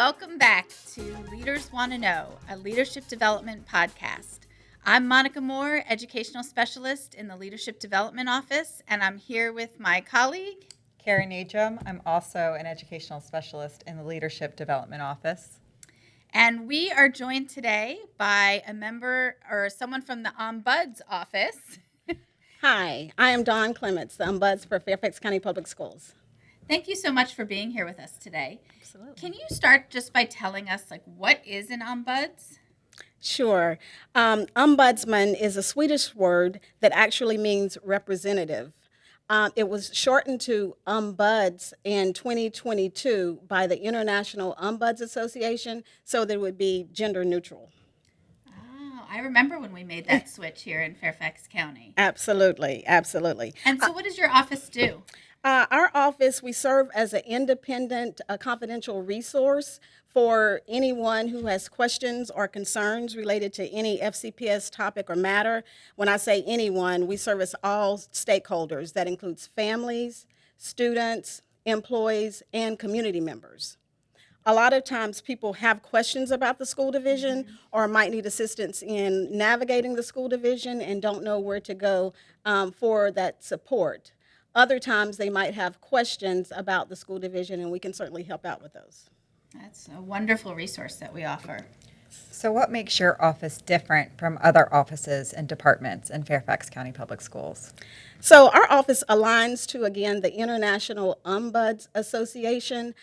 Welcome back to Leaders Want to Know, a leadership development podcast. I'm Monica Moore, Educational Specialist in the Leadership Development Office, and I'm here with my colleague, Carrie Najum. I'm also an Educational Specialist in the Leadership Development Office. And we are joined today by a member or someone from the Ombuds office. Hi, I am Dawn Clements, the Ombuds for Fairfax County Public Schools. Thank you so much for being here with us today. Absolutely. Can you start just by telling us, what is an Ombuds? Sure. Ombudsman is a Swedish word that actually means representative. It was shortened to Ombuds in 2022 by the International Ombuds Association so that it would be gender neutral. Oh, I remember when we made that switch here in Fairfax County. Absolutely, absolutely. And so what does your office do? Our office, we serve as an independent, confidential resource for anyone who has questions or concerns related to any FCPS topic or matter. When I say anyone, we service all stakeholders. That includes families, students, employees, and community members. A lot of times people have questions about the school division or might need assistance in navigating the school division and don't know where to go for that support. Other times they might have questions about the school division, and we can certainly help out with those. That's a wonderful resource that we offer. So what makes your office different from other offices and departments in Fairfax County Public Schools? So our office aligns to, again, the International Ombuds Association.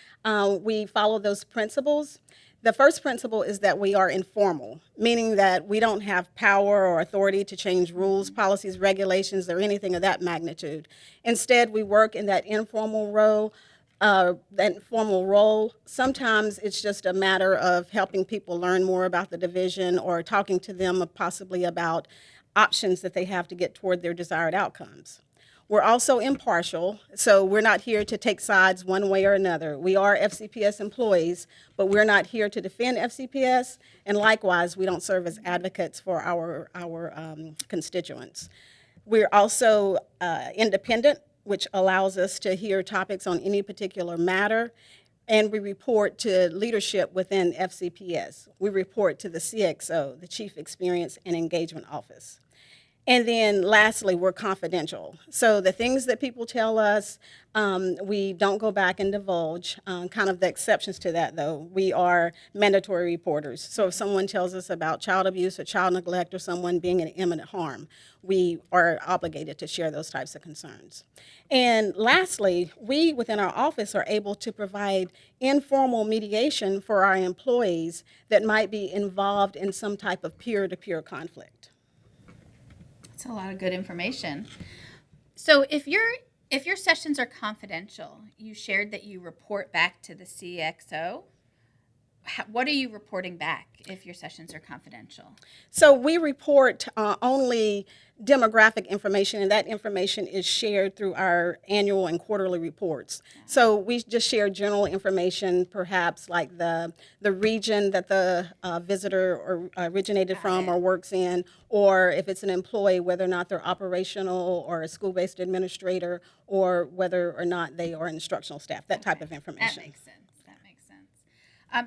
We follow those principles. The first principle is that we are informal, meaning that we don't have power or authority to change rules, policies, regulations, or anything of that magnitude. Instead, we work in that informal role. Sometimes it's just a matter of helping people learn more about the division or talking to them possibly about options that they have to get toward their desired outcomes. We're also impartial, so we're not here to take sides one way or another. We are FCPS employees, but we're not here to defend FCPS, and likewise, we don't serve as advocates for our constituents. We're also independent, which allows us to hear topics on any particular matter, and we report to leadership within FCPS. We report to the CXO, the Chief Experience and Engagement Office. And then lastly, we're confidential. So the things that people tell us, we don't go back and divulge. Kind of the exceptions to that, though, we are mandatory reporters. So if someone tells us about child abuse or child neglect or someone being in imminent harm, we are obligated to share those types of concerns. And lastly, we within our office are able to provide informal mediation for our employees that might be involved in some type of peer-to-peer conflict. That's a lot of good information. So if your sessions are confidential, you shared that you report back to the CXO. What are you reporting back if your sessions are confidential? So we report only demographic information, and that information is shared through our annual and quarterly reports. So we just share general information, perhaps like the region that the visitor originated from or works in, or if it's an employee, whether or not they're operational or a school-based administrator, or whether or not they are instructional staff, that type of information. That makes sense.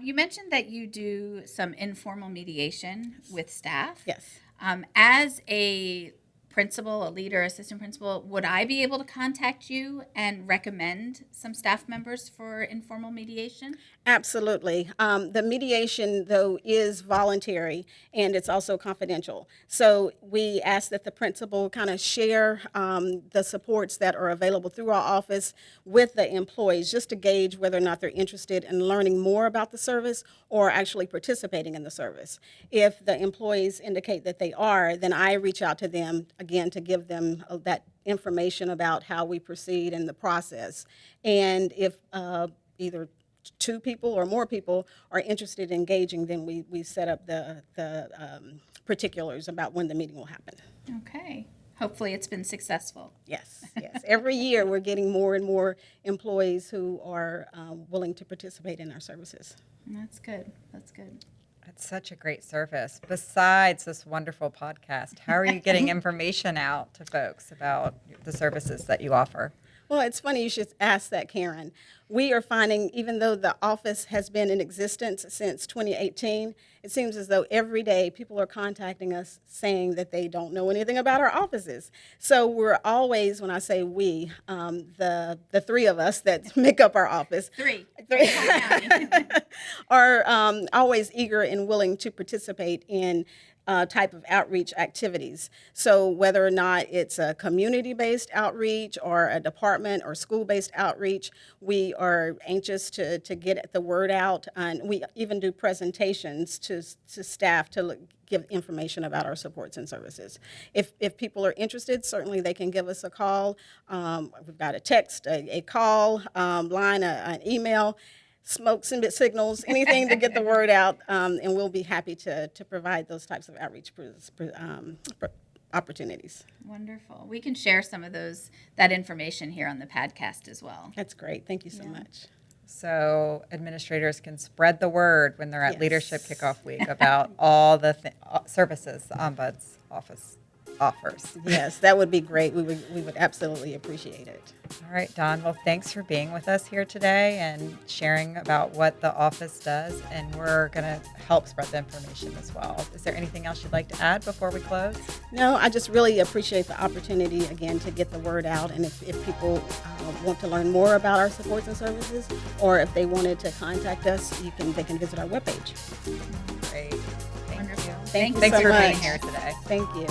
You mentioned that you do some informal mediation with staff. Yes. As a principal, a leader, assistant principal, would I be able to contact you and recommend some staff members for informal mediation? Absolutely. The mediation, though, is voluntary, and it's also confidential. So we ask that the principal kind of share the supports that are available through our office with the employees, just to gauge whether or not they're interested in learning more about the service or actually participating in the service. If the employees indicate that they are, then I reach out to them, again, to give them that information about how we proceed in the process. And if either two people or more people are interested in engaging, then we set up the particulars about when the meeting will happen. Okay. Hopefully it's been successful. Yes. Every year we're getting more and more employees who are willing to participate in our services. That's good. It's such a great service. Besides this wonderful podcast, how are you getting information out to folks about the services that you offer? Well, it's funny you should ask that, Karen. We are finding, even though the office has been in existence since 2018, it seems as though every day people are contacting us saying that they don't know anything about our offices. So we're always, when I say we, the three of us that make up our office, Three. are always eager and willing to participate in type of outreach activities. So whether or not it's a community-based outreach or a department or school-based outreach, we are anxious to get the word out, and we even do presentations to staff to give information about our supports and services. If people are interested, certainly they can give us a call. We've got a text, a call, line, an email, smoke signals, anything to get the word out, and we'll be happy to provide those types of outreach opportunities. Wonderful. We can share some of that information here on the podcast as well. That's great. Thank you so much. So administrators can spread the word when they're at Yes. Leadership Kickoff Week about all the services the Ombuds office offers. Yes, that would be great. We would absolutely appreciate it. All right, Dawn. Well, thanks for being with us here today and sharing about what the office does. And we're going to help spread the information as well. Is there anything else you'd like to add before we close? No, I just really appreciate the opportunity, again, to get the word out. And if people want to learn more about our supports and services, or if they wanted to contact us, they can visit our webpage. Great. Thank you. Thank you Thanks so for much. being here today. Thank you.